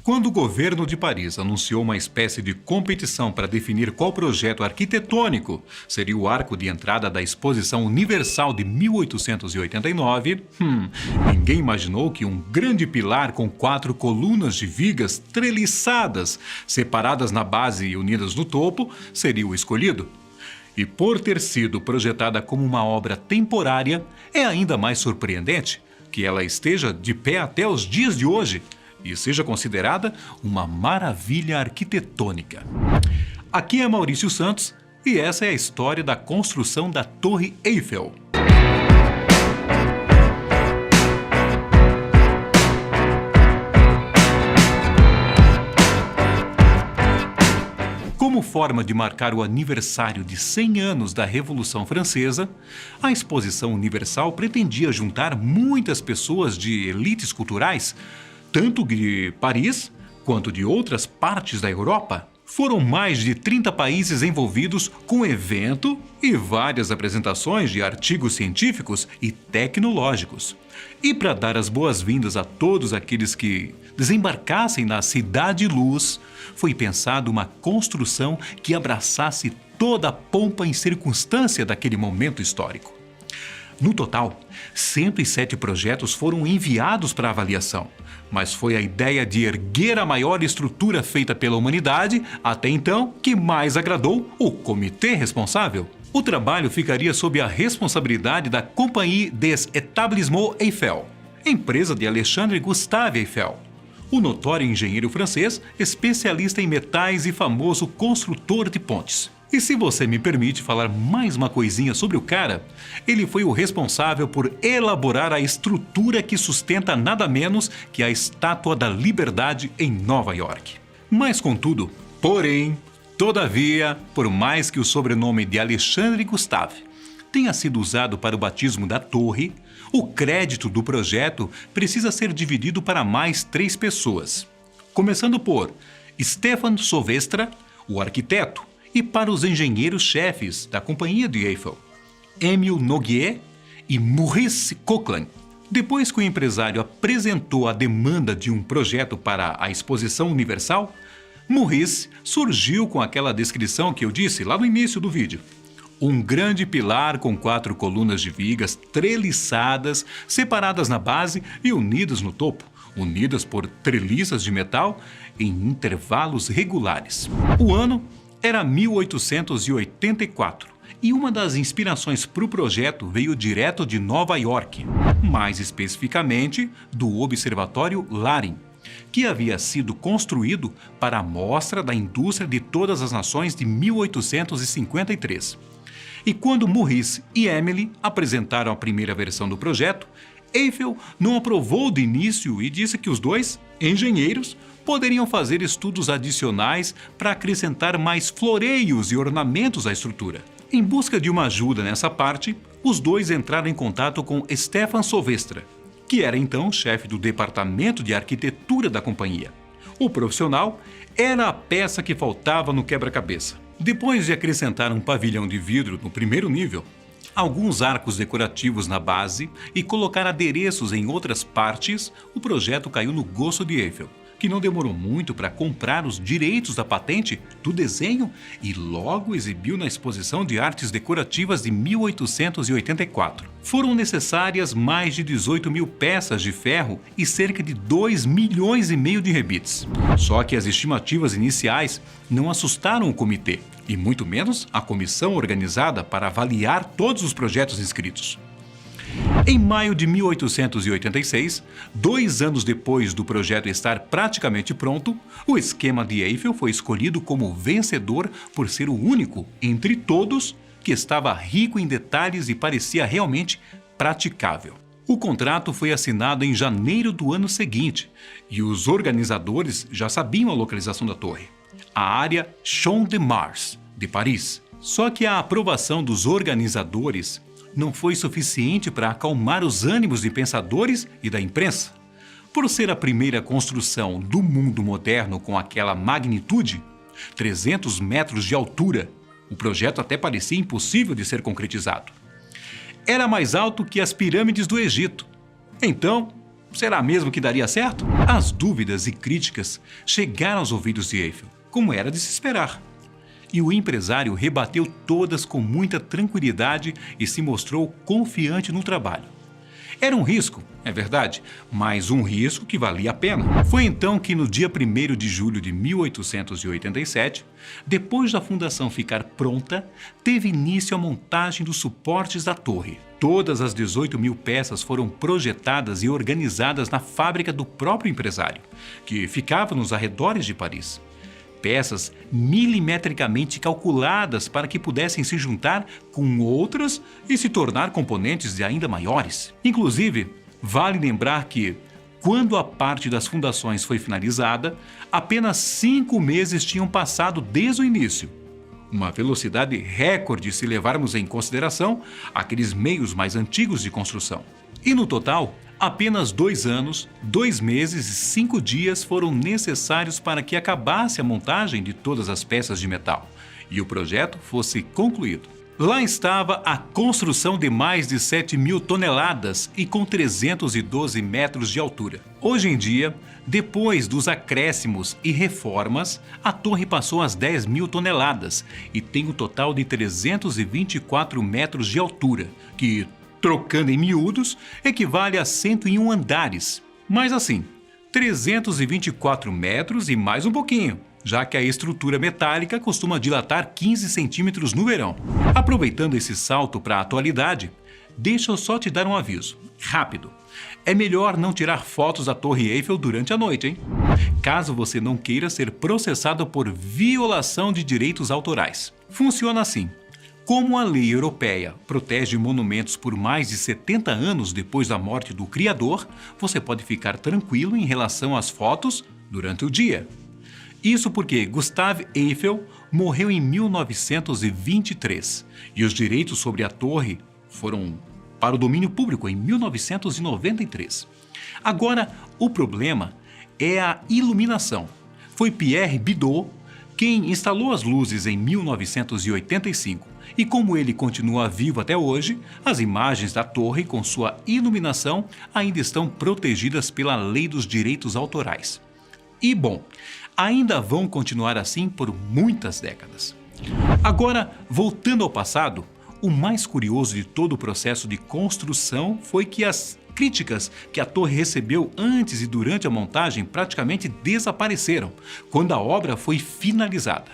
Quando o governo de Paris anunciou uma espécie de competição para definir qual projeto arquitetônico seria o arco de entrada da Exposição Universal de 1889, ninguém imaginou que um grande pilar com 4 colunas de vigas treliçadas, separadas na base e unidas no topo, seria o escolhido. E por ter sido projetada como uma obra temporária, é ainda mais surpreendente que ela esteja de pé até os dias de hoje e seja considerada uma maravilha arquitetônica. Aqui é Maurício Santos e essa é a história da construção da Torre Eiffel. Como forma de marcar o aniversário de 100 anos da Revolução Francesa, a Exposição Universal pretendia juntar muitas pessoas de elites culturais, tanto de Paris quanto de outras partes da Europa. Foram mais de 30 países envolvidos com o evento e várias apresentações de artigos científicos e tecnológicos. E para dar as boas-vindas a todos aqueles que desembarcassem na Cidade Luz, foi pensada uma construção que abraçasse toda a pompa e circunstância daquele momento histórico. No total, 107 projetos foram enviados para avaliação, mas foi a ideia de erguer a maior estrutura feita pela humanidade, até então, que mais agradou o comitê responsável. O trabalho ficaria sob a responsabilidade da Compagnie des Établissements Eiffel, empresa de Alexandre Gustave Eiffel, o notório engenheiro francês, especialista em metais e famoso construtor de pontes. E se você me permite falar mais uma coisinha sobre o cara, ele foi o responsável por elaborar a estrutura que sustenta nada menos que a Estátua da Liberdade em Nova York. Mas contudo, porém, todavia, por mais que o sobrenome de Alexandre Gustave tenha sido usado para o batismo da torre, o crédito do projeto precisa ser dividido para mais 3 pessoas. Começando por Stéphane Sauvestre, o arquiteto, e para os engenheiros-chefes da Companhia de Eiffel, Émile Noguier e Maurice Coquelin. Depois que o empresário apresentou a demanda de um projeto para a Exposição Universal, Maurice surgiu com aquela descrição que eu disse lá no início do vídeo. Um grande pilar com 4 colunas de vigas treliçadas, separadas na base e unidas no topo, unidas por treliças de metal em intervalos regulares. O ano era 1884 e uma das inspirações para o projeto veio direto de Nova York, mais especificamente do Observatório Laring, que havia sido construído para a Mostra da Indústria de Todas as Nações de 1853. E quando Maurice e Emily apresentaram a primeira versão do projeto, Eiffel não aprovou de início e disse que os dois, engenheiros, poderiam fazer estudos adicionais para acrescentar mais floreios e ornamentos à estrutura. Em busca de uma ajuda nessa parte, os dois entraram em contato com Stéphane Sauvestre, que era então chefe do departamento de arquitetura da companhia. O profissional era a peça que faltava no quebra-cabeça. Depois de acrescentar um pavilhão de vidro no primeiro nível, alguns arcos decorativos na base e colocar adereços em outras partes, o projeto caiu no gosto de Eiffel, que não demorou muito para comprar os direitos da patente do desenho e logo exibiu na Exposição de Artes Decorativas de 1884. Foram necessárias mais de 18 mil peças de ferro e cerca de 2,5 milhões de rebites. Só que as estimativas iniciais não assustaram o comitê, e muito menos a comissão organizada para avaliar todos os projetos inscritos. Em maio de 1886, 2 anos depois do projeto estar praticamente pronto, o esquema de Eiffel foi escolhido como vencedor por ser o único entre todos que estava rico em detalhes e parecia realmente praticável. O contrato foi assinado em janeiro do ano seguinte e os organizadores já sabiam a localização da torre: a área Champ de Mars, de Paris. Só que a aprovação dos organizadores não foi suficiente para acalmar os ânimos de pensadores e da imprensa. Por ser a primeira construção do mundo moderno com aquela magnitude, 300 metros de altura, o projeto até parecia impossível de ser concretizado. Era mais alto que as pirâmides do Egito. Então, será mesmo que daria certo? As dúvidas e críticas chegaram aos ouvidos de Eiffel, como era de se esperar. E o empresário rebateu todas com muita tranquilidade e se mostrou confiante no trabalho. Era um risco, é verdade, mas um risco que valia a pena. Foi então que no dia 1º de julho de 1887, depois da fundação ficar pronta, teve início a montagem dos suportes da torre. Todas as 18.000 peças foram projetadas e organizadas na fábrica do próprio empresário, que ficava nos arredores de Paris. Peças milimetricamente calculadas para que pudessem se juntar com outras e se tornar componentes de ainda maiores. Inclusive, vale lembrar que, quando a parte das fundações foi finalizada, apenas 5 meses tinham passado desde o início. Uma velocidade recorde se levarmos em consideração aqueles meios mais antigos de construção. E no total, apenas 2 anos, 2 meses e 5 dias foram necessários para que acabasse a montagem de todas as peças de metal e o projeto fosse concluído. Lá estava a construção de mais de 7.000 toneladas e com 312 metros de altura. Hoje em dia, depois dos acréscimos e reformas, a torre passou às 10.000 toneladas e tem um total de 324 metros de altura, que, trocando em miúdos, equivale a 101 andares. Mas assim, 324 metros e mais um pouquinho, já que a estrutura metálica costuma dilatar 15 centímetros no verão. Aproveitando esse salto para a atualidade, deixa eu só te dar um aviso, rápido. É melhor não tirar fotos da Torre Eiffel durante a noite, hein? Caso você não queira ser processado por violação de direitos autorais. Funciona assim. Como a lei europeia protege monumentos por mais de 70 anos depois da morte do criador, você pode ficar tranquilo em relação às fotos durante o dia. Isso porque Gustave Eiffel morreu em 1923 e os direitos sobre a torre foram para o domínio público em 1993. Agora, o problema é a iluminação. Foi Pierre Bidot quem instalou as luzes em 1985 e como ele continua vivo até hoje, as imagens da torre com sua iluminação ainda estão protegidas pela Lei dos Direitos Autorais. E bom, ainda vão continuar assim por muitas décadas. Agora, voltando ao passado, o mais curioso de todo o processo de construção foi que as críticas que a torre recebeu antes e durante a montagem praticamente desapareceram quando a obra foi finalizada.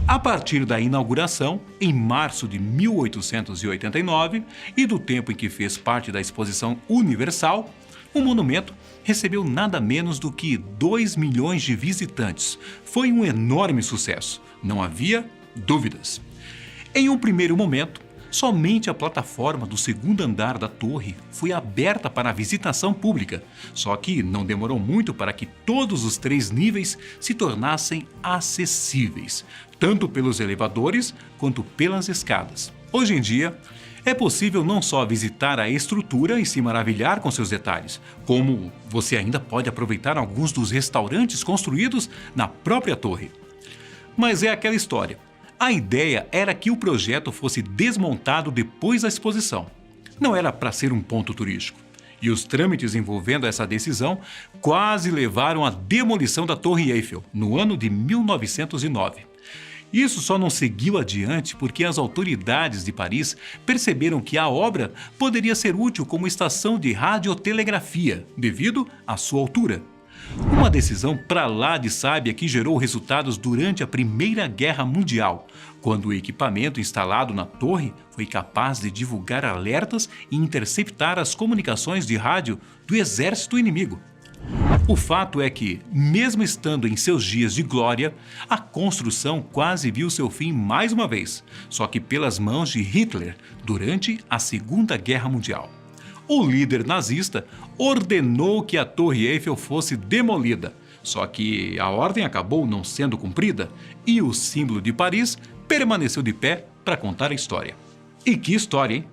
A partir da inauguração, em março de 1889, e do tempo em que fez parte da Exposição Universal, o monumento recebeu nada menos do que 2 milhões de visitantes. Foi um enorme sucesso, não havia dúvidas. Em um primeiro momento, somente a plataforma do 2º andar da torre foi aberta para a visitação pública, só que não demorou muito para que todos os 3 níveis se tornassem acessíveis, tanto pelos elevadores quanto pelas escadas. Hoje em dia, é possível não só visitar a estrutura e se maravilhar com seus detalhes, como você ainda pode aproveitar alguns dos restaurantes construídos na própria torre. Mas é aquela história. A ideia era que o projeto fosse desmontado depois da exposição. Não era para ser um ponto turístico. E os trâmites envolvendo essa decisão quase levaram à demolição da Torre Eiffel, no ano de 1909. Isso só não seguiu adiante porque as autoridades de Paris perceberam que a obra poderia ser útil como estação de radiotelegrafia, devido à sua altura. Uma decisão para lá de sábia que gerou resultados durante a Primeira Guerra Mundial, quando o equipamento instalado na torre foi capaz de divulgar alertas e interceptar as comunicações de rádio do exército inimigo. O fato é que, mesmo estando em seus dias de glória, a construção quase viu seu fim mais uma vez, só que pelas mãos de Hitler, durante a Segunda Guerra Mundial. O líder nazista ordenou que a Torre Eiffel fosse demolida, só que a ordem acabou não sendo cumprida e o símbolo de Paris permaneceu de pé para contar a história. E que história, hein?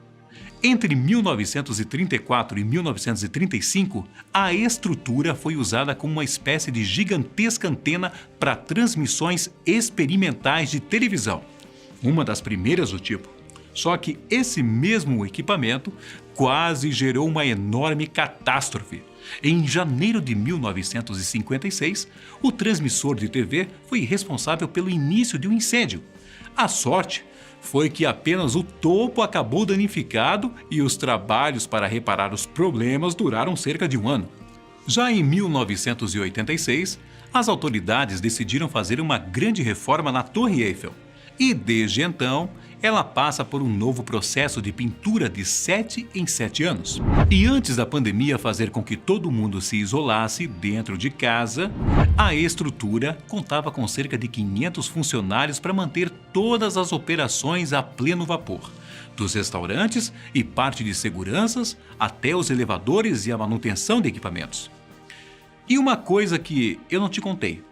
Entre 1934 e 1935, a estrutura foi usada como uma espécie de gigantesca antena para transmissões experimentais de televisão, uma das primeiras do tipo. Só que esse mesmo equipamento quase gerou uma enorme catástrofe, Em janeiro de 1956, o transmissor de TV foi responsável pelo início de um incêndio. A sorte foi que apenas o topo acabou danificado e os trabalhos para reparar os problemas duraram cerca de um ano. Já em 1986, as autoridades decidiram fazer uma grande reforma na Torre Eiffel. E desde então, ela passa por um novo processo de pintura de 7 em 7 anos. E antes da pandemia fazer com que todo mundo se isolasse dentro de casa, a estrutura contava com cerca de 500 funcionários para manter todas as operações a pleno vapor. Dos restaurantes e parte de seguranças até os elevadores e a manutenção de equipamentos. E uma coisa que eu não te contei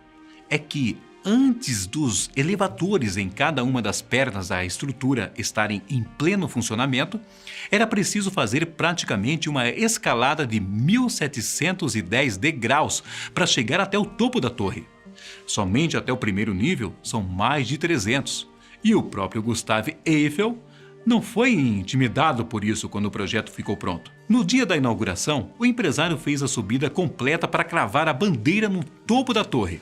é que antes dos elevadores em cada uma das pernas da estrutura estarem em pleno funcionamento, era preciso fazer praticamente uma escalada de 1.710 degraus para chegar até o topo da torre. Somente até o primeiro nível são mais de 300. E o próprio Gustave Eiffel não foi intimidado por isso quando o projeto ficou pronto. No dia da inauguração, o empresário fez a subida completa para cravar a bandeira no topo da torre.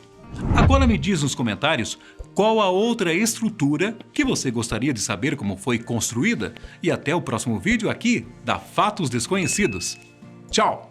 Agora me diz nos comentários qual a outra estrutura que você gostaria de saber como foi construída e até o próximo vídeo aqui da Fatos Desconhecidos. Tchau!